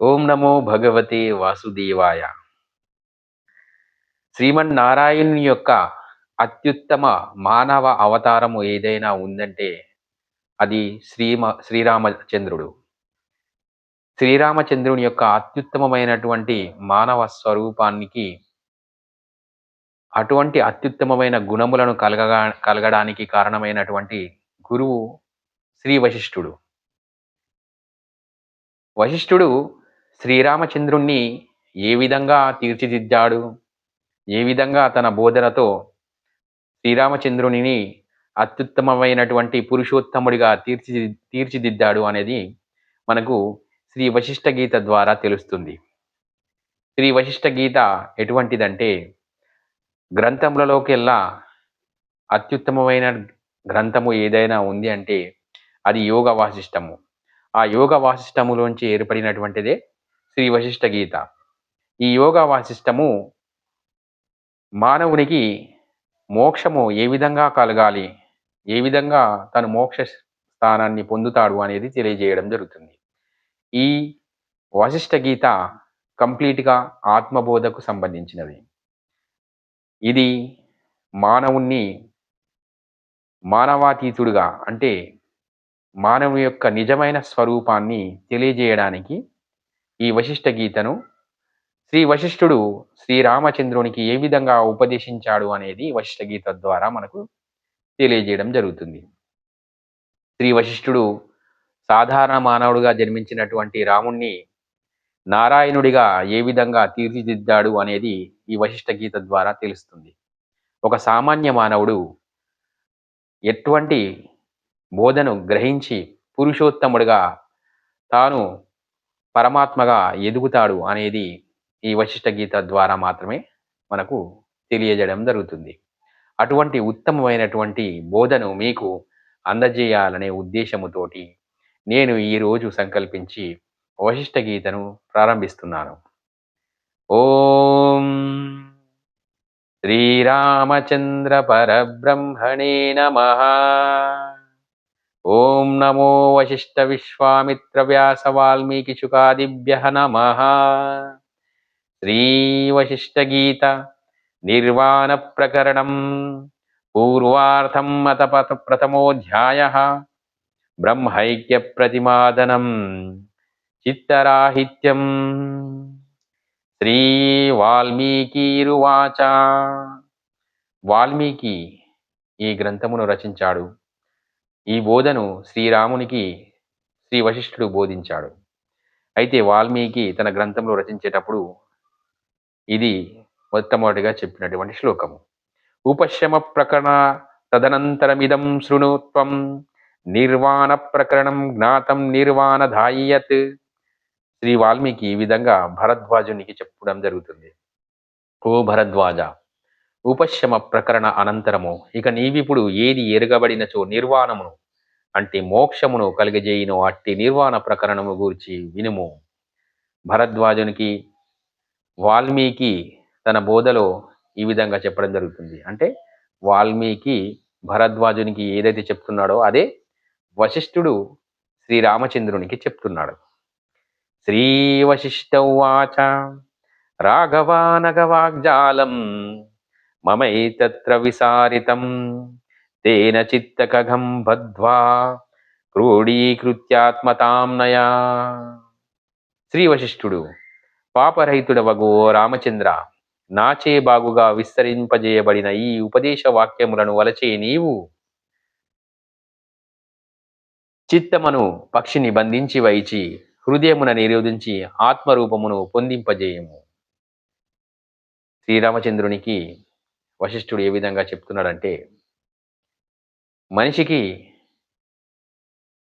ఓం నమో భగవతే వాసుదేవాయ. శ్రీమన్నారాయణుని యొక్క అత్యుత్తమ మానవ అవతారము ఏదైనా ఉందంటే అది శ్రీరామచంద్రుడు. శ్రీరామచంద్రుని యొక్క అత్యుత్తమమైనటువంటి మానవ స్వరూపానికి అటువంటి అత్యుత్తమమైన గుణములను కలగడానికి కారణమైనటువంటి గురువు శ్రీ వశిష్ఠుడు. వశిష్ఠుడు శ్రీరామచంద్రుణ్ణి ఏ విధంగా తీర్చిదిద్దాడు, ఏ విధంగా తన బోధనతో శ్రీరామచంద్రునిని అత్యుత్తమమైనటువంటి పురుషోత్తముడిగా తీర్చిదిద్దాడు అనేది మనకు శ్రీ వశిష్ఠ గీత ద్వారా తెలుస్తుంది. శ్రీ వశిష్ఠ గీత ఎటువంటిదంటే గ్రంథములలోకెల్లా అత్యుత్తమమైన గ్రంథము ఏదైనా ఉంది అంటే అది యోగ వాసిష్టము. ఆ యోగ వాసిష్టములోంచి ఏర్పడినటువంటిదే శ్రీ వశిష్ఠ గీత. ఈ యోగ వాసిష్టము మానవునికి మోక్షము ఏ విధంగా కలగాలి, ఏ విధంగా తను మోక్ష స్థానాన్ని పొందుతాడు అనేది తెలియజేయడం జరుగుతుంది. ఈ వశిష్ఠ గీత కంప్లీట్గా ఆత్మబోధకు సంబంధించినది. ఇది మానవుణ్ణి మానవాతీతుడుగా అంటే మానవుని యొక్క నిజమైన స్వరూపాన్ని తెలియజేయడానికి ఈ వశిష్ఠ గీతను శ్రీ వశిష్ఠుడు శ్రీరామచంద్రునికి ఏ విధంగా ఉపదేశించాడు అనేది వశిష్ఠ గీత ద్వారా మనకు తెలియజేయడం జరుగుతుంది. శ్రీ వశిష్ఠుడు సాధారణ మానవుడిగా జన్మించినటువంటి రాముణ్ణి నారాయణుడిగా ఏ విధంగా తీర్చిదిద్దాడు అనేది ఈ వశిష్ఠ గీత ద్వారా తెలుస్తుంది. ఒక సామాన్య మానవుడు ఎటువంటి బోధను గ్రహించి పురుషోత్తముడిగా తాను పరమాత్మగా ఎదుగుతాడు అనేది ఈ వశిష్ఠ గీత ద్వారా మాత్రమే మనకు తెలియజేయడం జరుగుతుంది. అటువంటి ఉత్తమమైనటువంటి బోధను మీకు అందజేయాలనే ఉద్దేశముతోటి నేను ఈరోజు సంకల్పించి వశిష్ఠ గీతను ప్రారంభిస్తున్నాను. ఓం శ్రీరామచంద్ర పరబ్రహ్మణే నమః. ఓం నమో వశిష్ఠ విశ్వామిత్ర వ్యాస వాల్మీకి శుకాదిభ్యః నమః. శ్రీ వశిష్ఠ గీత నిర్వాణ ప్రకరణం పూర్వార్థం అత ప్రథమోధ్యాయః బ్రహ్మైక్య ప్రతిమాదనం చిత్తరాహిత్యం. శ్రీ వాల్మీకిరువాచ. వాల్మీకి ఈ గ్రంథమును రచించాడు. ఈ బోధను శ్రీరామునికి శ్రీ వశిష్ఠుడు బోధించాడు. అయితే వాల్మీకి తన గ్రంథంలో రచించేటప్పుడు ఇది మొట్టమొదటిగా చెప్పినటువంటి శ్లోకము. ఉపశమ ప్రకరణ తదనంతరమిదం శృణుత్వం నిర్వాణ ప్రకరణం జ్ఞాతం నిర్వాణధాయత్. శ్రీ వాల్మీకి ఈ విధంగా భరద్వాజునికి చెప్పడం జరుగుతుంది. ఓ భరద్వాజ, ఉపశమ ప్రకరణ అనంతరము ఇక నీవిప్పుడు ఏది ఎరగబడినచో నిర్వాణమును అంటే మోక్షమును కలిగజేయును అట్టి నిర్వాణ ప్రకరణము గూర్చి వినుము. భరద్వాజునికి వాల్మీకి తన బోధలో ఈ విధంగా చెప్పడం జరుగుతుంది. అంటే వాల్మీకి భరద్వాజునికి ఏదైతే చెప్తున్నాడో అదే వశిష్ఠుడు శ్రీరామచంద్రునికి చెప్తున్నాడు. శ్రీ వశిష్ఠ ఉవాచ. రాఘవానగవాగ్జాలం మమైతత్ర విసారితం తేన చిత్తకఘం బద్ధ్వా క్రోడీకృత్యాత్మతాం నయా. శ్రీ వశిష్ఠుడు, పాపరహితుడవగు రామచంద్ర, నాచే బాగుగా విస్తరింపజేయబడిన ఈ ఉపదేశ వాక్యములను వలచే నీవు చిత్తమును పక్షిని బంధించి వైచి హృదయమున నిరోధించి ఆత్మరూపమును పొందింపజేయము. శ్రీరామచంద్రునికి వశిష్ఠుడు ఏ విధంగా చెప్తున్నాడంటే, మనిషికి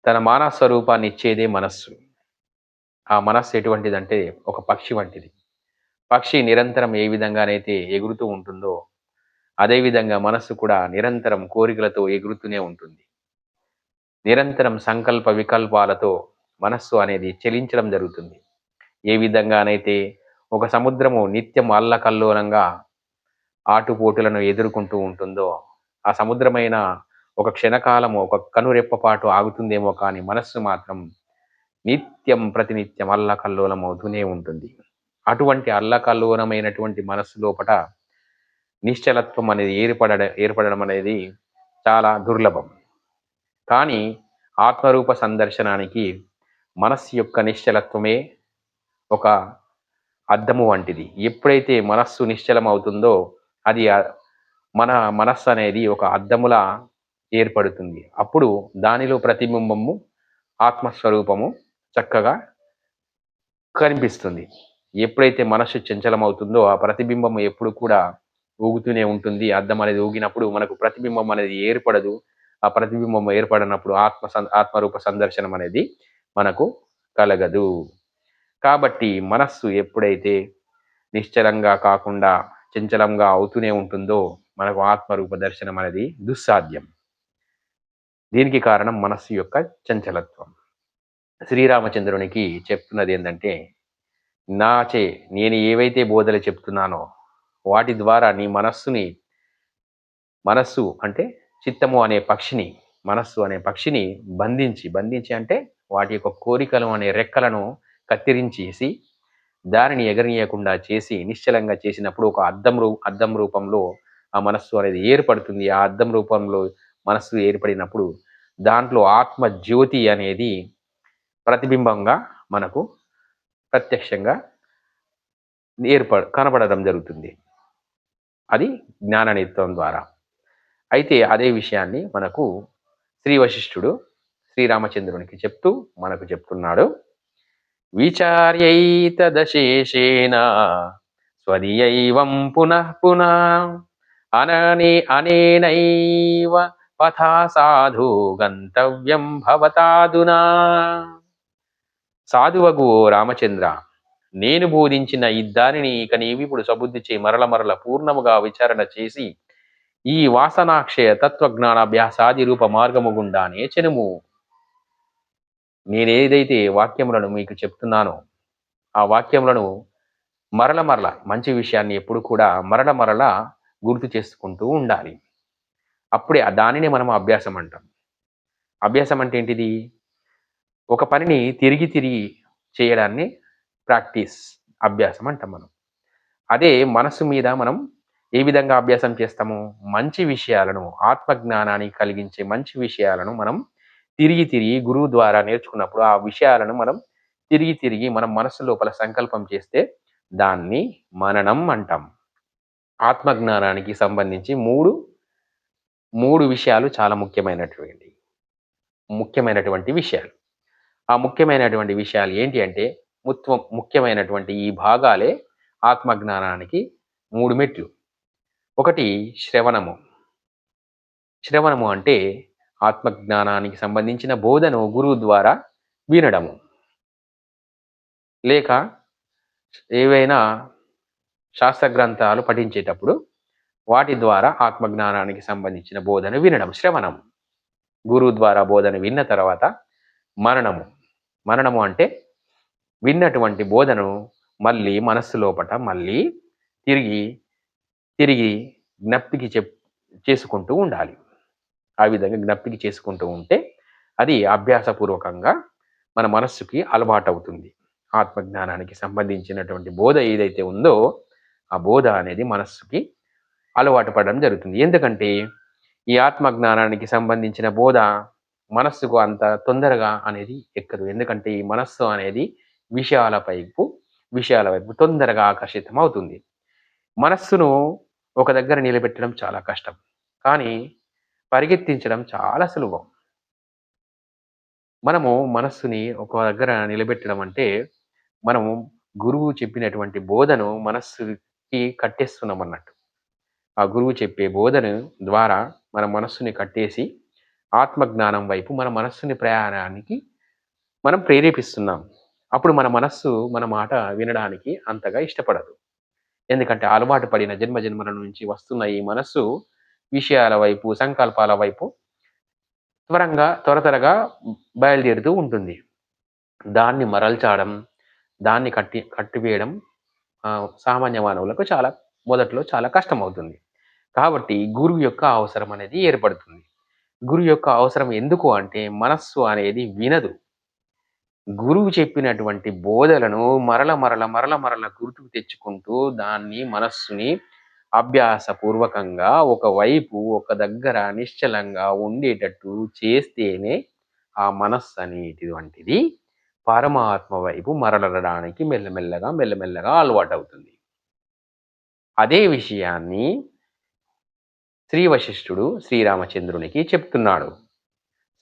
తన మానవ స్వరూపాన్ని ఇచ్చేదే మనస్సు. ఆ మనస్సు ఎటువంటిదంటే ఒక పక్షి వంటిది. పక్షి నిరంతరం ఏ విధంగానైతే ఎగురుతూ ఉంటుందో అదేవిధంగా మనస్సు కూడా నిరంతరం కోరికలతో ఎగురుతూనే ఉంటుంది. నిరంతరం సంకల్ప వికల్పాలతో మనస్సు అనేది చలించడం జరుగుతుంది. ఏ విధంగానైతే ఒక సముద్రము నిత్యం అల్లకల్లోలంగా ఆటుపోటులను ఎదుర్కొంటూ ఉంటుందో ఆ సముద్రమైన ఒక క్షణకాలము ఒక కనురెప్పపాటు ఆగుతుందేమో కానీ మనస్సు మాత్రం నిత్యం ప్రతినిత్యం అల్లకల్లోలం అవుతూనే ఉంటుంది. అటువంటి అల్లకల్లోలమైనటువంటి మనస్సు లోపట నిశ్చలత్వం అనేది ఏర్పడడం అనేది చాలా దుర్లభం. కానీ ఆత్మరూప సందర్శనానికి మనస్సు యొక్క నిశ్చలత్వమే ఒక అద్దము వంటిది. ఎప్పుడైతే మనస్సు నిశ్చలం అవుతుందో అది మన మనస్సు అనేది ఒక అద్దములా ఏర్పడుతుంది. అప్పుడు దానిలో ప్రతిబింబము ఆత్మస్వరూపము చక్కగా కనిపిస్తుంది. ఎప్పుడైతే మనస్సు చంచలమవుతుందో ఆ ప్రతిబింబం ఎప్పుడు కూడా ఊగుతూనే ఉంటుంది. అద్దం అనేది ఊగినప్పుడు మనకు ప్రతిబింబం అనేది ఏర్పడదు. ఆ ప్రతిబింబం ఏర్పడనప్పుడు ఆత్మరూప సందర్శనం అనేది మనకు కలగదు. కాబట్టి మనస్సు ఎప్పుడైతే నిశ్చలంగా కాకుండా చంచలంగా అవుతూనే ఉంటుందో మనకు ఆత్మరూప దర్శనం అనేది దుస్సాధ్యం. దీనికి కారణం మనస్సు యొక్క చంచలత్వం. శ్రీరామచంద్రునికి చెప్తున్నది ఏంటంటే, నాచే నేను ఏవైతే బోధలు చెప్తున్నానో వాటి ద్వారా నీ మనస్సు అంటే చిత్తము అనే పక్షిని, మనస్సు అనే పక్షిని బంధించి అంటే వాటి యొక్క కోరికలు అనే రెక్కలను కత్తిరించేసి దానిని ఎగరనీయకుండా చేసి నిశ్చలంగా చేసినప్పుడు ఒక అద్దం రూపంలో ఆ మనస్సు అనేది ఏర్పడుతుంది. ఆ అద్దం రూపంలో మనస్సు ఏర్పడినప్పుడు దాంట్లో ఆత్మ జ్యోతి అనేది ప్రతిబింబంగా మనకు ప్రత్యక్షంగా కనపడడం జరుగుతుంది. అది జ్ఞాననేత్రం ద్వారా. అయితే అదే విషయాన్ని మనకు శ్రీ వశిష్ఠుడు శ్రీరామచంద్రునికి చెప్తూ మనకు చెప్తున్నాడు. విచార్యైతదశేషేణ స్వదీయైవం పునః పునః అనేనైవ పథా సాధు గంతవ్యం భవతాదునా. సాధువగు ఓ రామచంద్ర, నేను బోధించిన ఈ దానిని ఇక నీవిప్పుడు సబుద్ధి మరల పూర్ణముగా విచారణ చేసి ఈ వాసనాక్షయ తత్వజ్ఞానాభ్యాసాది రూప మార్గము గుండానే చెనుము. నేనేదైతే వాక్యములను మీకు చెప్తున్నానో ఆ వాక్యములను మరల మంచి విషయాన్ని ఎప్పుడు కూడా మరల గుర్తు చేసుకుంటూ ఉండాలి. అప్పుడే దానినే మనం అభ్యాసం అంటాం. అభ్యాసం అంటే ఏంటిది? ఒక పనిని తిరిగి చేయడాన్ని ప్రాక్టీస్, అభ్యాసం అంటాం మనం. అదే మనస్సు మీద మనం ఏ విధంగా అభ్యాసం చేస్తాము? మంచి విషయాలను, ఆత్మజ్ఞానాన్ని కలిగించే మంచి విషయాలను మనం తిరిగి గురువు ద్వారా నేర్చుకున్నప్పుడు ఆ విషయాలను మనం తిరిగి మనం మనస్సు లోపల సంకల్పం చేస్తే దాన్ని మననం అంటాం. ఆత్మజ్ఞానానికి సంబంధించి మూడు విషయాలు చాలా ముఖ్యమైనటువంటి విషయాలు. ఆ ముఖ్యమైనటువంటి విషయాలు ఏంటి అంటే, ముఖ్యమైనటువంటి ఈ భాగాలే ఆత్మజ్ఞానానికి 3 మెట్లు. ఒకటి శ్రవణము. శ్రవణము అంటే ఆత్మజ్ఞానానికి సంబంధించిన బోధను గురువు ద్వారా వినడము, లేక ఏవైనా శాస్త్ర గ్రంథాలు పఠించేటప్పుడు వాటి ద్వారా ఆత్మజ్ఞానానికి సంబంధించిన బోధన వినడం శ్రవణం. గురువు ద్వారా బోధన విన్న తర్వాత మననము అంటే విన్నటువంటి బోధను మళ్ళీ మనస్సు లోపట మళ్ళీ తిరిగి జ్ఞప్తికి చేసుకుంటూ ఉండాలి. ఆ విధంగా జ్ఞప్తికి చేసుకుంటూ ఉంటే అది అభ్యాసపూర్వకంగా మన మనస్సుకి అలవాటు అవుతుంది. ఆత్మజ్ఞానానికి సంబంధించినటువంటి బోధ ఏదైతే ఉందో ఆ బోధ అనేది మనస్సుకి అలవాటు పడడం జరుగుతుంది. ఎందుకంటే ఈ ఆత్మజ్ఞానానికి సంబంధించిన బోధ మనస్సుకు అంత తొందరగా అనేది ఎక్కదు. ఎందుకంటే ఈ మనస్సు అనేది విషయాల వైపు తొందరగా ఆకర్షితం అవుతుంది. మనస్సును ఒక దగ్గర నిలబెట్టడం చాలా కష్టం, కానీ పరిగెత్తించడం చాలా సులభం. మనము మనస్సుని ఒక దగ్గర నిలబెట్టడం అంటే మనము గురువు చెప్పినటువంటి బోధను మనస్సుకి కట్టేస్తున్నాం అన్నట్టు. ఆ గురువు చెప్పే బోధన ద్వారా మన మనస్సుని కట్టేసి ఆత్మజ్ఞానం వైపు మన మనస్సుని ప్రయాణానికి మనం ప్రేరేపిస్తున్నాం. అప్పుడు మన మనస్సు మన మాట వినడానికి అంతగా ఇష్టపడదు. ఎందుకంటే అలవాటు పడిన జన్మల నుంచి వస్తున్న ఈ మనస్సు విషయాల వైపు, సంకల్పాల వైపు త్వరగా బయలుదేరుతూ ఉంటుంది. దాన్ని మరల్చడం, దాన్ని కట్టివేయడం సామాన్య మానవులకు మొదట్లో చాలా కష్టమవుతుంది. కాబట్టి గురువు యొక్క అవసరం అనేది ఏర్పడుతుంది. గురువు యొక్క అవసరం ఎందుకు అంటే మనస్సు అనేది వినదు. గురువు చెప్పినటువంటి బోధలను మరల గుర్తుకు తెచ్చుకుంటూ దాన్ని మనస్సుని అభ్యాసపూర్వకంగా ఒకవైపు ఒక దగ్గర నిశ్చలంగా ఉండేటట్టు చేస్తేనే ఆ మనస్సు అనేటువంటిది పరమాత్మ వైపు మరలడానికి మెల్లమెల్లగా అలవాటవుతుంది. అదే విషయాన్ని శ్రీ వశిష్ఠుడు శ్రీరామచంద్రునికి చెప్తున్నాడు.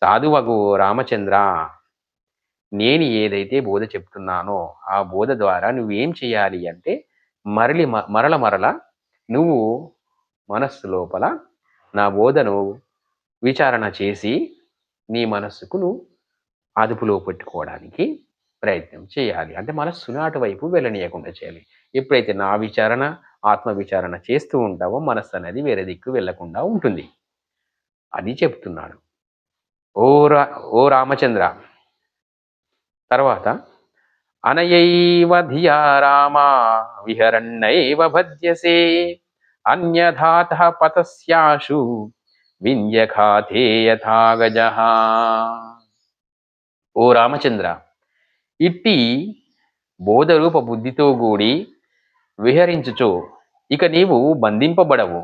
సాధువగు రామచంద్ర, నేను ఏదైతే బోధ చెప్తున్నానో ఆ బోధ ద్వారా నువ్వేం చేయాలి అంటే మరల నువ్వు మనస్సు లోపల నా బోధను విచారణ చేసి నీ మనస్సుకు నువ్వు అదుపులో పెట్టుకోవడానికి ప్రయత్నం చేయాలి. అంటే మనస్సును అటువైపు వెళ్ళనీయకుండా చేయాలి. ఎప్పుడైతే నా విచారణ ఆత్మ విచారణ చేస్తూ ఉంటావో మనస్సు అనేది వేరే దిక్కు వెళ్లకుండా ఉంటుంది. అది చెప్తున్నాడు. ఓ రామచంద్ర, తర్వాత అనయైవ ధియా రామా విహరన్నైవ భజ్యసే అన్యథాత పతస్యాశు వింధ్యఖాతే యథా గజః. ఓ రామచంద్ర, ఇట్టి బోధరూప బుద్ధితో కూడి విహరించుచో ఇక నీవు బంధింపబడవు.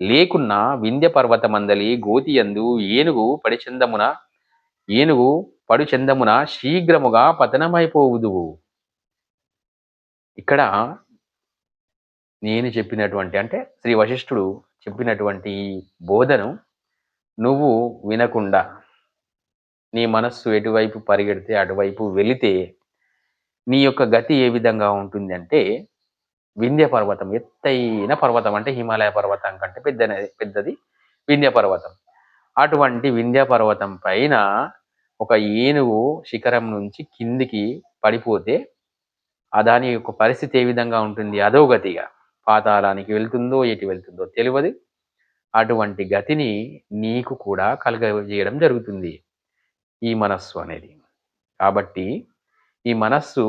లేకున్నా వింధ్య పర్వతమందలి గోతియందు ఏనుగు పడుచందమున శీఘ్రముగా పతనమైపోవుదువు. ఇక్కడ నేను చెప్పినటువంటి అంటే శ్రీ వశిష్ఠుడు చెప్పినటువంటి బోధను నువ్వు వినకుండా నీ మనస్సు ఎటువైపు పరిగెడితే అటువైపు వెళితే నీ యొక్క గతి ఏ విధంగా ఉంటుంది అంటే వింధ్య పర్వతం, ఎత్తైన పర్వతం అంటే హిమాలయ పర్వతం కంటే పెద్దది వింధ్య పర్వతం. అటువంటి వింధ్య పర్వతం పైన ఒక ఏనుగు శిఖరం నుంచి కిందికి పడిపోతే దాని యొక్క పరిస్థితి ఏ విధంగా ఉంటుంది? అధోగతిగా పాతాళానికి వెళ్తుందో ఎటు వెళ్తుందో తెలియదు. అటువంటి గతిని నీకు కూడా కలుగజేయడం జరుగుతుంది ఈ మనస్సు అనేది. కాబట్టి ఈ మనస్సు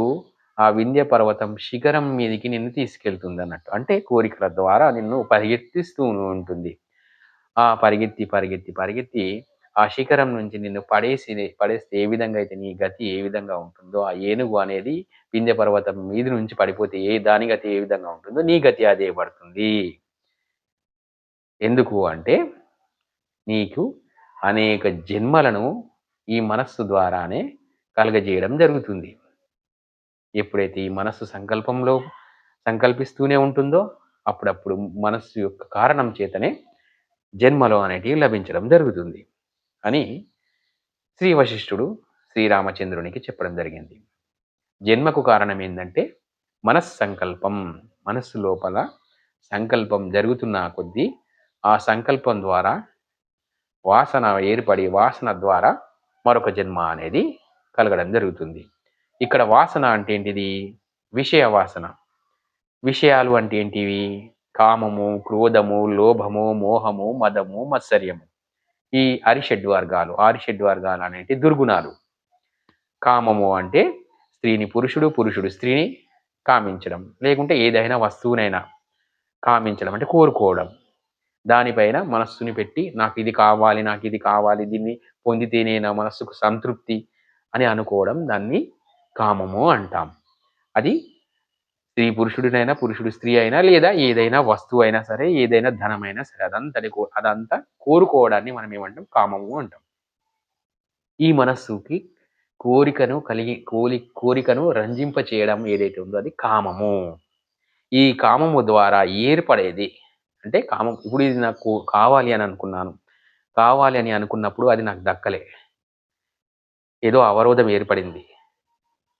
ఆ వింధ్య పర్వతం శిఖరం మీదకి నిన్ను తీసుకెళ్తుంది అన్నట్టు. అంటే కోరికల ద్వారా నిన్ను పరిగెత్తిస్తూ ఉంటుంది. ఆ పరిగెత్తి ఆ శిఖరం నుంచి నిన్ను పడేస్తే ఏ విధంగా అయితే నీ గతి ఏ విధంగా ఉంటుందో, ఆ ఏనుగు అనేది వింధ్య పర్వతం మీద నుంచి పడిపోతే దాని గతి ఏ విధంగా ఉంటుందో నీ గతి అదే పడుతుంది. ఎందుకు అంటే నీకు అనేక జన్మలను ఈ మనస్సు ద్వారానే కలగజేయడం జరుగుతుంది. ఎప్పుడైతే ఈ మనస్సు సంకల్పిస్తూనే ఉంటుందో అప్పుడప్పుడు మనస్సు యొక్క కారణం చేతనే జన్మలో అనేటివి లభించడం జరుగుతుంది అని శ్రీ వశిష్ఠుడు శ్రీరామచంద్రునికి చెప్పడం జరిగింది. జన్మకు కారణం ఏంటంటే మనస్సంకల్పం. మనస్సు లోపల సంకల్పం జరుగుతున్న కొద్దీ ఆ సంకల్పం ద్వారా వాసన ఏర్పడి వాసన ద్వారా మరొక జన్మ అనేది కలగడం జరుగుతుంది. ఇక్కడ వాసన అంటే ఏంటిది? విషయ వాసన. విషయాలు అంటే ఏంటివి? కామము, క్రోధము, లోభము, మోహము, మదము, మత్సర్యము. ఈ ఆరిషడ్వర్గాలు అనేటి దుర్గుణాలు. కామము అంటే స్త్రీని పురుషుడు స్త్రీని కామించడం, లేకుంటే ఏదైనా వస్తువునైనా కామించడం అంటే కోరుకోవడం. దానిపైన మనస్సుని పెట్టి నాకు ఇది కావాలి, దీన్ని పొందితేనే నా మనస్సుకు సంతృప్తి అని అనుకోవడం, దాన్ని కామము అంటాం. అది స్త్రీ పురుషుడినైనా, పురుషుడు స్త్రీ అయినా, లేదా ఏదైనా వస్తువు అయినా సరే, ఏదైనా ధనమైనా సరే, అదంతా కోరుకోవడాన్ని మనం ఏమంటాం? కామము అంటాం. ఈ మనస్సుకి కోరికను రంజింప చేయడం ఏదైతే ఉందో అది కామము. ఈ కామము ద్వారా ఏర్పడేది అంటే కామం. ఇప్పుడు ఇది నాకు కావాలి అని అనుకున్నప్పుడు అది నాకు దక్కలే, ఏదో అవరోధం ఏర్పడింది.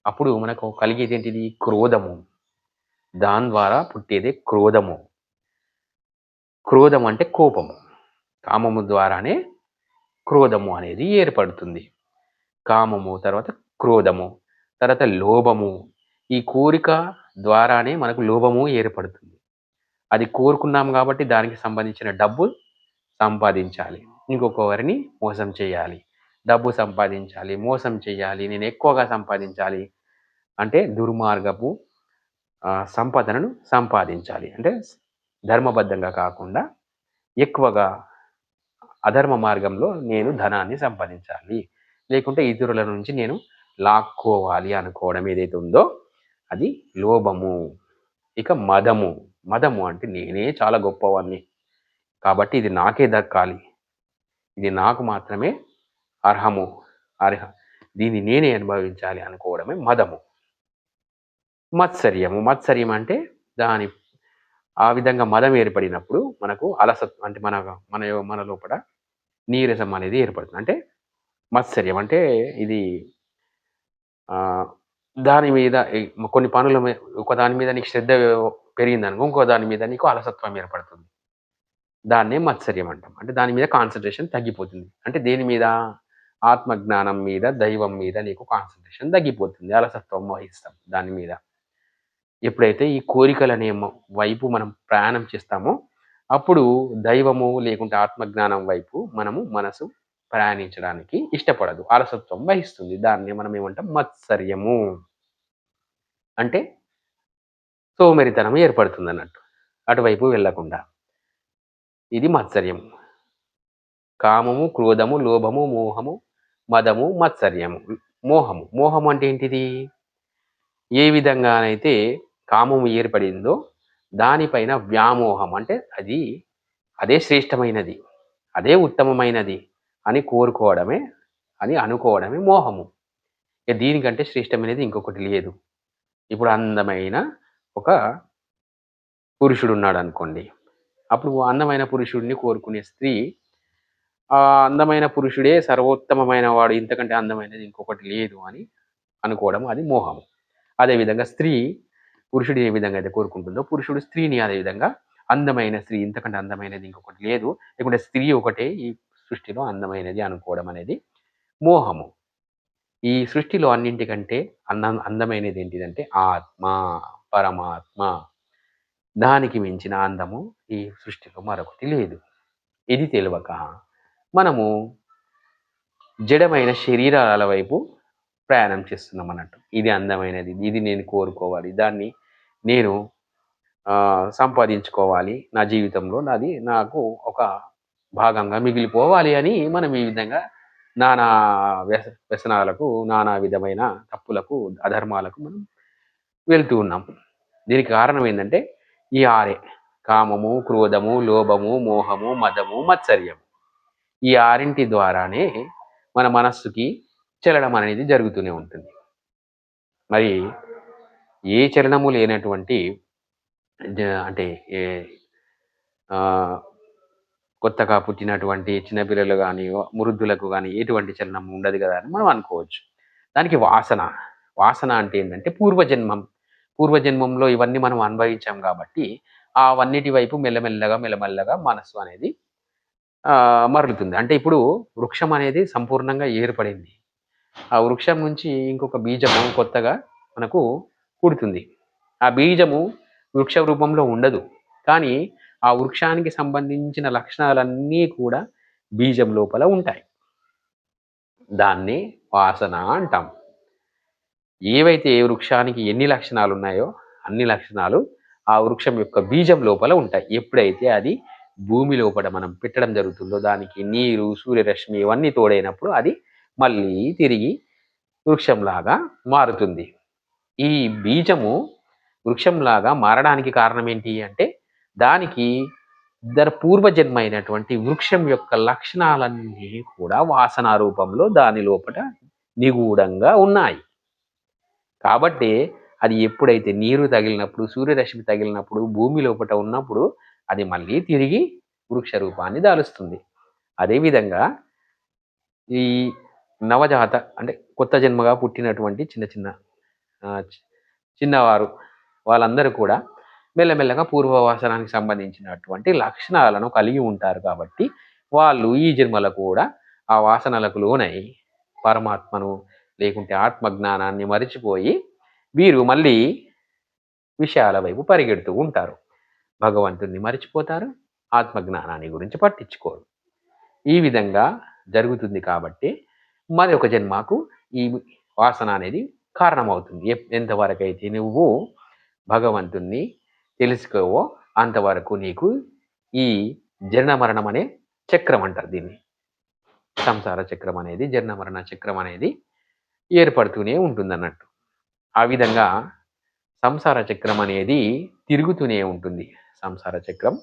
అప్పుడు మనకు కలిగేది ఏంటిది? క్రోధము. దాని ద్వారా పుట్టేదే క్రోధము. క్రోధం అంటే కోపము. కామము ద్వారానే క్రోధము అనేది ఏర్పడుతుంది. కామము, తర్వాత క్రోధము, తర్వాత లోభము. ఈ కోరిక ద్వారానే మనకు లోభము ఏర్పడుతుంది. అది కోరుకున్నాం కాబట్టి దానికి సంబంధించిన డబ్బు సంపాదించాలి, ఇంకొకరిని మోసం చేయాలి, డబ్బు సంపాదించాలి, మోసం చేయాలి, నేను ఎక్కువగా సంపాదించాలి అంటే దుర్మార్గపు సంపదనను సంపాదించాలి. అంటే ధర్మబద్ధంగా కాకుండా ఎక్కువగా అధర్మ మార్గంలో నేను ధనాన్ని సంపాదించాలి, లేకుంటే ఇతరుల నుంచి నేను లాక్కోవాలి అనుకోవడం ఏదైతే ఉందో అది లోభము. ఇక మదము. మదము అంటే నేనే చాలా గొప్పవాడిని కాబట్టి ఇది నాకే దక్కాలి, ఇది నాకు మాత్రమే అర్హము, అర్హ దీన్ని నేనే అనుభవించాలి అనుకోవడమే మదము. మత్సర్యము. మత్సర్యం అంటే దాని ఆ విధంగా మదం ఏర్పడినప్పుడు మనకు అలసత్వం అంటే మన లోపల నీరసం అనేది ఏర్పడుతుంది. అంటే మత్సర్యం అంటే ఇది దాని మీద కొన్ని పనుల ఒక దాని మీద నీకు శ్రద్ధ పెరిగిందనుకో, ఇంకో దాని మీద నీకు అలసత్వం ఏర్పడుతుంది. దాన్నే మత్సర్యం అంటాం. అంటే దాని మీద కాన్సంట్రేషన్ తగ్గిపోతుంది. అంటే దేని మీద? ఆత్మజ్ఞానం మీద, దైవం మీద నీకు కాన్సంట్రేషన్ తగ్గిపోతుంది. అలసత్వం వహిస్తాం దాని మీద. ఎప్పుడైతే ఈ కోరికలనే వైపు మనం ప్రయాణం చేస్తామో, అప్పుడు దైవము లేకుంటే ఆత్మజ్ఞానం వైపు మనసు ప్రయాణించడానికి ఇష్టపడదు. అలసత్వం వహిస్తుంది. దాన్నే మనం ఏమంటాం? మత్సర్యము. అంటే సోమరితనం ఏర్పడుతుందన్నట్టు. అటువైపు వెళ్ళకుండా. ఇది మత్సర్యము. కామము, క్రోధము, లోభము, మోహము, మదము, మత్సర్యము. మోహము. మోహము అంటే ఏంటిది? ఏ విధంగానైతే కామము ఏర్పడిందో దానిపైన వ్యామోహం అంటే అదే శ్రేష్టమైనది, అదే ఉత్తమమైనది అని కోరుకోవడమే, అని అనుకోవడమే మోహము. దీనికంటే శ్రేష్టమైనది ఇంకొకటి లేదు. ఇప్పుడు అందమైన ఒక పురుషుడు ఉన్నాడు అనుకోండి. అప్పుడు అందమైన పురుషుడిని కోరుకునే స్త్రీ ఆ అందమైన పురుషుడే సర్వోత్తమమైన వాడు, ఇంతకంటే అందమైనది ఇంకొకటి లేదు అని అనుకోవడం అది మోహము. అదేవిధంగా స్త్రీ పురుషుడు ఏ విధంగా అయితే కోరుకుంటుందో, పురుషుడు స్త్రీని అదేవిధంగా అందమైన స్త్రీ, ఇంతకంటే అందమైనది ఇంకొకటి లేదు, లేకుంటే స్త్రీ ఒకటే ఈ సృష్టిలో అందమైనది అనుకోవడం అనేది మోహము. ఈ సృష్టిలో అన్నింటికంటే అందమైనది ఏంటిదంటే ఆత్మ, పరమాత్మ. దానికి మించిన అందము ఈ సృష్టిలో మరొకటి లేదు. ఇది తెలియక మనము జడమైన శరీరాల వైపు ప్రయాణం చేస్తున్నాం అన్నట్టు. ఇది అందమైనది, ఇది నేను కోరుకోవాలి, దాన్ని నేను సంపాదించుకోవాలి, నా జీవితంలో నాకు ఒక భాగంగా మిగిలిపోవాలి అని మనం ఈ విధంగా నానా వ్యసనాలకు, నానా విధమైన తప్పులకు, అధర్మాలకు మనం వెళ్తూ ఉన్నాం. దీనికి కారణం ఏంటంటే ఈ ఆరే: కామము, క్రోధము, లోభము, మోహము, మదము, మత్సర్యము. ఈ ఆరింటి ద్వారానే మన మనస్సుకి చలనం అనేది జరుగుతూనే ఉంటుంది. మరి ఏ చలనము లేనటువంటి అంటే కొత్తగా పుట్టినటువంటి చిన్నపిల్లలు కానీ, వృద్ధులకు కానీ ఎటువంటి చలనం ఉండదు కదా అని మనం అనుకోవచ్చు. దానికి వాసన అంటే ఏంటంటే పూర్వజన్మంలో ఇవన్నీ మనం అనుభవించాం కాబట్టి అవన్నిటి వైపు మెల్లమెల్లగా మనస్సు అనేది మరలుతుంది. అంటే ఇప్పుడు వృక్షం అనేది సంపూర్ణంగా ఏర్పడింది. ఆ వృక్షం నుంచి ఇంకొక బీజము కొత్తగా మనకు పుడుతుంది. ఆ బీజము వృక్ష రూపంలో ఉండదు, కానీ ఆ వృక్షానికి సంబంధించిన లక్షణాలన్నీ కూడా బీజం లోపల ఉంటాయి. దాన్ని వాసన అంటాం. ఏవైతే ఏ వృక్షానికి ఎన్ని లక్షణాలు ఉన్నాయో అన్ని లక్షణాలు ఆ వృక్షం యొక్క బీజం లోపల ఉంటాయి. ఎప్పుడైతే అది భూమి లోపల మనం పెట్టడం జరుగుతుందో, దానికి నీరు, సూర్యరశ్మి ఇవన్నీ తోడైనప్పుడు అది మళ్ళీ తిరిగి వృక్షంలాగా మారుతుంది. ఈ బీజము వృక్షంలాగా మారడానికి కారణం ఏంటి అంటే, దానికి పూర్వజన్మ అయినటువంటి వృక్షం యొక్క లక్షణాలన్నీ కూడా వాసన రూపంలో దాని లోపల నిగూఢంగా ఉన్నాయి. కాబట్టి అది ఎప్పుడైతే నీరు తగిలినప్పుడు, సూర్యరశ్మి తగిలినప్పుడు, భూమి లోపల ఉన్నప్పుడు అది మళ్ళీ తిరిగి వృక్ష రూపాన్ని దాలుస్తుంది. అదేవిధంగా ఈ నవజాత అంటే కొత్త జన్మగా పుట్టినటువంటి చిన్నవారు వాళ్ళందరూ కూడా మెల్లమెల్లగా పూర్వవాసనానికి సంబంధించినటువంటి లక్షణాలను కలిగి ఉంటారు. కాబట్టి వాళ్ళు ఈ జన్మలో కూడా ఆ వాసనలకు లోనై పరమాత్మను లేకుంటే ఆత్మజ్ఞానాన్ని మరిచిపోయి వీరు మళ్ళీ విషయాల వైపు పరిగెడుతూ ఉంటారు. భగవంతుణ్ణి మరిచిపోతారు, ఆత్మజ్ఞానాన్ని గురించి పట్టించుకోరు. ఈ విధంగా జరుగుతుంది. కాబట్టి మరి ఒక జన్మకు ఈ వాసన అనేది కారణమవుతుంది. ఎంతవరకైతే నువ్వు భగవంతుణ్ణి తెలుసుకోవో అంతవరకు నీకు ఈ జనన మరణం అనే చక్రం అంటారు దీన్ని. సంసార చక్రం అనేది, జనన మరణ చక్రం అనేది ఏర్పడుతూనే ఉంటుందన్నట్టు. ఆ విధంగా సంసార చక్రం అనేది తిరుగుతూనే ఉంటుంది. సంసార చక్రం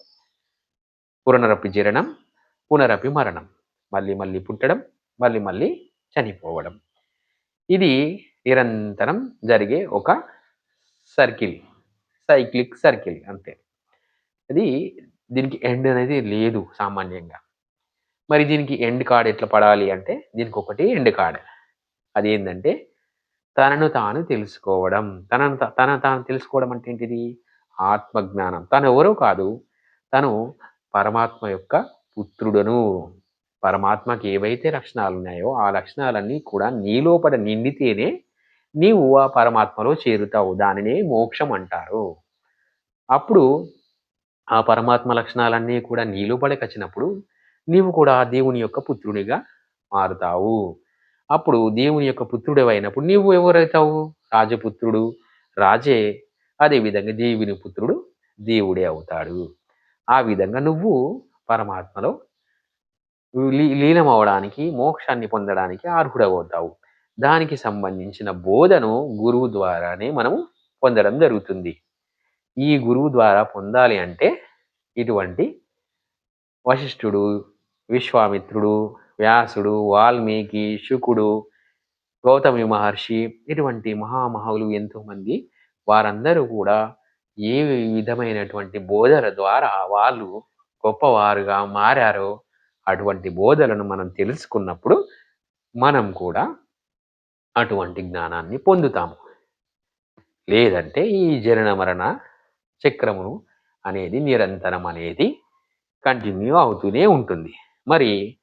పునరపి జననం, పునరపి మరణం. మళ్ళీ మళ్ళీ పుట్టడం, మళ్ళీ మళ్ళీ చనిపోవడం. ఇది నిరంతరం జరిగే ఒక సర్కిల్. సైక్లిక్ సర్కిల్ అంతే. అది దీనికి ఎండ్ అనేది లేదు సామాన్యంగా. మరి దీనికి ఎండ్ కార్డ్ ఎట్లా పడాలి అంటే దీనికొకటే ఎండ్ కార్డ్. అదేందంటే తనను తాను తెలుసుకోవడం. తనను తాను తెలుసుకోవడం అంటే ఏంటిది? ఆత్మజ్ఞానం. తనెవరో కాదు. తను పరమాత్మ యొక్క పుత్రుడను. పరమాత్మకి ఏవైతే లక్షణాలున్నాయో ఆ లక్షణాలన్నీ కూడా నీ లోపల నిండితేనే నీవు ఆ పరమాత్మలో చేరుతావు. దానినే మోక్షం అంటారు. అప్పుడు ఆ పరమాత్మ లక్షణాలన్నీ కూడా నీ లోపలికొచ్చినప్పుడు నీవు కూడా దేవుని యొక్క పుత్రునిగా మారుతావు. అప్పుడు దేవుని యొక్క పుత్రుడివైనప్పుడు నీవు ఎవరైతావు? రాజపుత్రుడు రాజే. అదేవిధంగా దేవుని పుత్రుడు దేవుడే అవుతాడు. ఆ విధంగా నువ్వు పరమాత్మలో లీనమవ్వడానికి, మోక్షాన్ని పొందడానికి అర్హుడవుతావు. దానికి సంబంధించిన బోధను గురువు ద్వారానే మనము పొందడం జరుగుతుంది. ఈ గురువు ద్వారా పొందాలి అంటే ఇటువంటి వశిష్ఠుడు, విశ్వామిత్రుడు, వ్యాసుడు, వాల్మీకి, శుకుడు, గౌతమి మహర్షి ఇటువంటి మహామహులు ఎంతోమంది వారందరూ కూడా ఏ విధమైనటువంటి బోధల ద్వారా వాళ్ళు గొప్పవారుగా మారారో అటువంటి బోధలను మనం తెలుసుకున్నప్పుడు మనం కూడా అటువంటి జ్ఞానాన్ని పొందుతాము. లేదంటే ఈ జనన మరణ చక్రమును అనేది నిరంతరం అనేది కంటిన్యూ అవుతూనే ఉంటుంది. మరి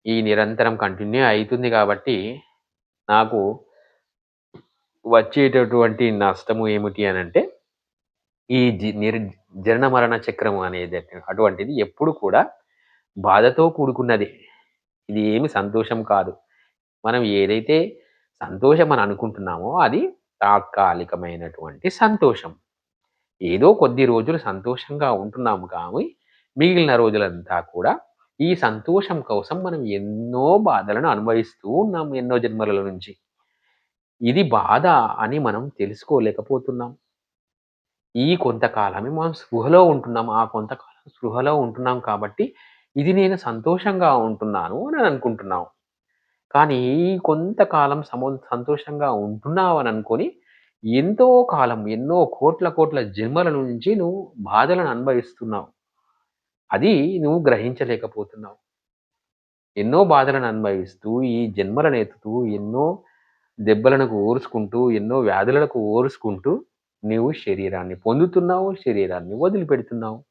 ఈ నిరంతరం కంటిన్యూ అవుతుంది కాబట్టి నాకు వచ్చేటటువంటి నష్టము ఏమిటి అనంటే ఈ జనన మరణ చక్రము అనేది అటువంటిది ఎప్పుడు కూడా బాధతో కూడుకున్నది. ఇది ఏమి సంతోషం కాదు. మనం ఏదైతే సంతోషం అని అనుకుంటున్నామో అది తాత్కాలికమైనటువంటి సంతోషం. ఏదో కొద్ది రోజులు సంతోషంగా ఉంటున్నాము కానీ మిగిలిన రోజులంతా కూడా ఈ సంతోషం కోసం మనం ఎన్నో బాధలను అనుభవిస్తూ ఉన్నాం ఎన్నో జన్మల నుంచి. ఇది బాధ అని మనం తెలుసుకోలేకపోతున్నాం. ఈ కొంతకాలమే మనం స్పృహలో ఉంటున్నాం. ఆ కొంతకాలం స్పృహలో ఉంటున్నాం కాబట్టి ఇది నేను సంతోషంగా ఉంటున్నాను అని అనుకుంటున్నాం. కానీ ఈ కొంతకాలం సంతోషంగా ఉంటున్నావు అని అనుకొని ఎంతో కాలం ఎన్నో కోట్ల కోట్ల జన్మల నుంచి నువ్వు బాధలను అనుభవిస్తున్నావు. అది నువ్వు గ్రహించలేకపోతున్నావు. ఎన్నో బాధలను అనుభవిస్తూ ఈ జన్మలను ఎత్తుతూ ఎన్నో దెబ్బలకు ఓర్చుకుంటూ ఎన్నో వ్యాధులకు ఓర్చుకుంటూ నీవు శరీరాన్ని పొందుతున్నావు, శరీరాన్ని వదిలిపెడుతున్నావు.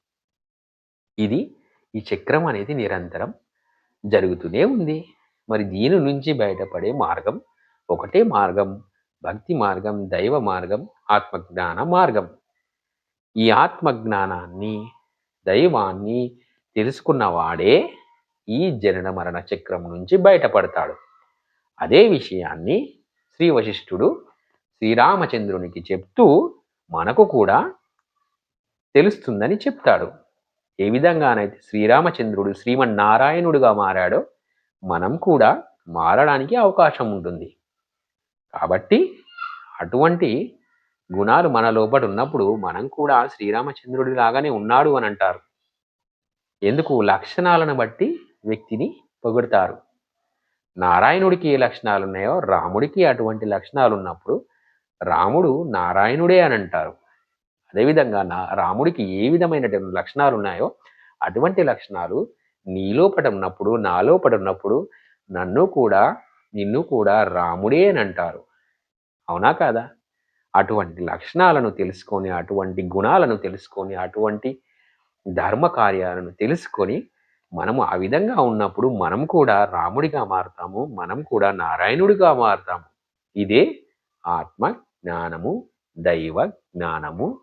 ఇది ఈ చక్రం అనేది నిరంతరం జరుగుతూనే ఉంది. మరి దీని నుంచి బయటపడే మార్గం ఒకటే మార్గం. భక్తి మార్గం, దైవ మార్గం, ఆత్మజ్ఞాన మార్గం. ఈ ఆత్మజ్ఞానాన్ని, దైవాన్ని తెలుసుకున్నవాడే ఈ జనన మరణ చక్రం నుంచి బయటపడతాడు. అదే విషయాన్ని శ్రీ వశిష్ఠుడు శ్రీరామచంద్రునికి చెప్తూ మనకు కూడా తెలుస్తుందని చెప్తాడు. ఏ విధంగానైతే శ్రీరామచంద్రుడు శ్రీమన్నారాయణుడిగా మారాడో మనం కూడా మారడానికి అవకాశం ఉంటుంది. కాబట్టి అటువంటి గుణాలు మన లోపల ఉన్నప్పుడు మనం కూడా శ్రీరామచంద్రుడి లాగానే ఉన్నాడు అని అంటారు. ఎందుకు? లక్షణాలను బట్టి వ్యక్తిని పొగుడతారు. నారాయణుడికి ఏ లక్షణాలు ఉన్నాయో రాముడికి అటువంటి లక్షణాలు ఉన్నప్పుడు రాముడు నారాయణుడే అని అంటారు. అదేవిధంగా రాముడికి ఏ విధమైనటువంటి లక్షణాలు ఉన్నాయో అటువంటి లక్షణాలు నీలోపట ఉన్నప్పుడు, నాలోపట ఉన్నప్పుడు నిన్ను కూడా రాముడే అని అంటారు. అవునా కాదా? అటువంటి లక్షణాలను తెలుసుకొని, అటువంటి గుణాలను తెలుసుకొని, అటువంటి ధర్మ కార్యాలను తెలుసుకొని మనము ఆ విధంగా ఉన్నప్పుడు మనం కూడా రాముడిగా మారుతాము. మనం కూడా నారాయణుడిగా మారుతాము. ఇదే ఆత్మ జ్ఞానము, దైవ జ్ఞానము,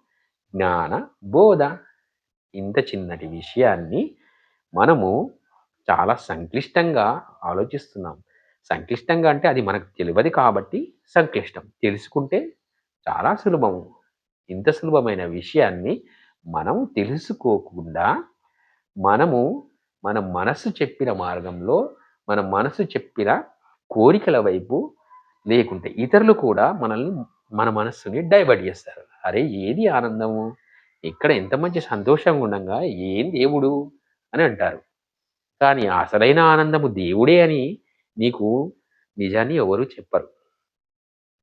జ్ఞాన బోధ. ఇంత చిన్నటి విషయాన్ని మనము చాలా సంక్లిష్టంగా ఆలోచిస్తున్నాం. సంక్లిష్టంగా అంటే అది మనకు తెలియదు కాబట్టి సంక్లిష్టం. తెలుసుకుంటే చాలా సులభము. ఇంత సులభమైన విషయాన్ని మనం తెలుసుకోకుండా మనము మన మనసు చెప్పిన మార్గంలో, మన మనసు చెప్పిన కోరికల వైపు లేకుంటే ఇతరులు కూడా మనల్ని మన మనస్సుని డైవర్ట్ చేస్తారు. అరే! ఏది ఆనందము? ఇక్కడ ఎంత మంచి సంతోషంగా ఉండంగా ఏం దేవుడు అని అంటారు. కానీ అసలైన ఆనందము దేవుడే అని నీకు నిజాన్ని ఎవరు చెప్పరు.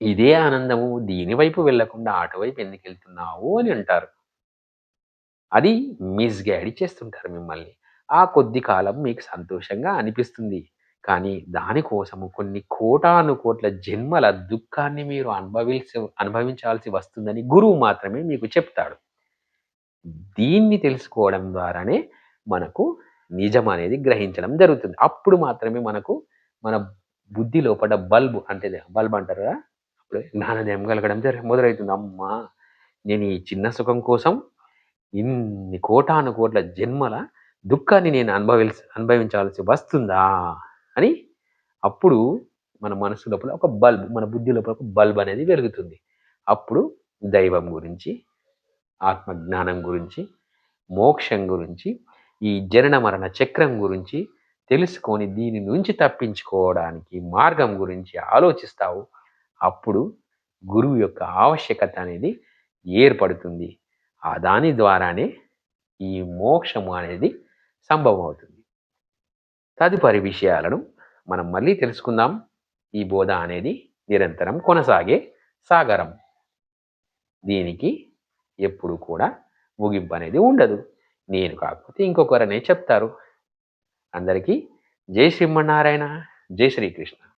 ఇదే ఆనందము దీని వైపు వెళ్ళకుండా అటువైపు ఎందుకెళ్తున్నావు అని అంటారు. అది మిస్‌గైడ్ చేస్తుంటారు మిమ్మల్ని. ఆ కొద్ది కాలం మీకు సంతోషంగా అనిపిస్తుంది. కానీ దాని కోసము కొన్ని కోటాను కోట్ల జన్మల దుఃఖాన్ని మీరు అనుభవించాల్సి వస్తుందని గురువు మాత్రమే మీకు చెప్తాడు. దీన్ని తెలుసుకోవడం ద్వారానే మనకు నిజం అనేది గ్రహించడం జరుగుతుంది. అప్పుడు మాత్రమే మనకు మన బుద్ధి లోపట బల్బ్ అంటారు కదా! అప్పుడు జ్ఞానోదయం కలగడం మొదలైతుంది. అమ్మా! నేను ఈ చిన్న సుఖం కోసం ఇన్ని కోటాను కోట్ల జన్మల దుఃఖాన్ని నేను అనుభవించాల్సి వస్తుందా అని అప్పుడు మన మనసు లోపల మన బుద్ధి లోపల ఒక బల్బ్ అనేది వెలుగుతుంది. అప్పుడు దైవం గురించి, ఆత్మజ్ఞానం గురించి, మోక్షం గురించి, ఈ జనన మరణ చక్రం గురించి తెలుసుకొని దీని నుంచి తప్పించుకోవడానికి మార్గం గురించి ఆలోచిస్తావు. అప్పుడు గురువు యొక్క ఆవశ్యకత అనేది ఏర్పడుతుంది. దాని ద్వారానే ఈ మోక్షము అనేది సంభవమవుతుంది. తదుపరి విషయాలను మనం మళ్ళీ తెలుసుకుందాం. ఈ బోధ అనేది నిరంతరం కొనసాగే సాగరం. దీనికి ఎప్పుడు కూడా ముగింపు అనేది ఉండదు. నేను కాకపోతే ఇంకొకరనే చెప్తారు. అందరికీ జై శ్రీమన్నారాయణ, జై శ్రీకృష్ణ.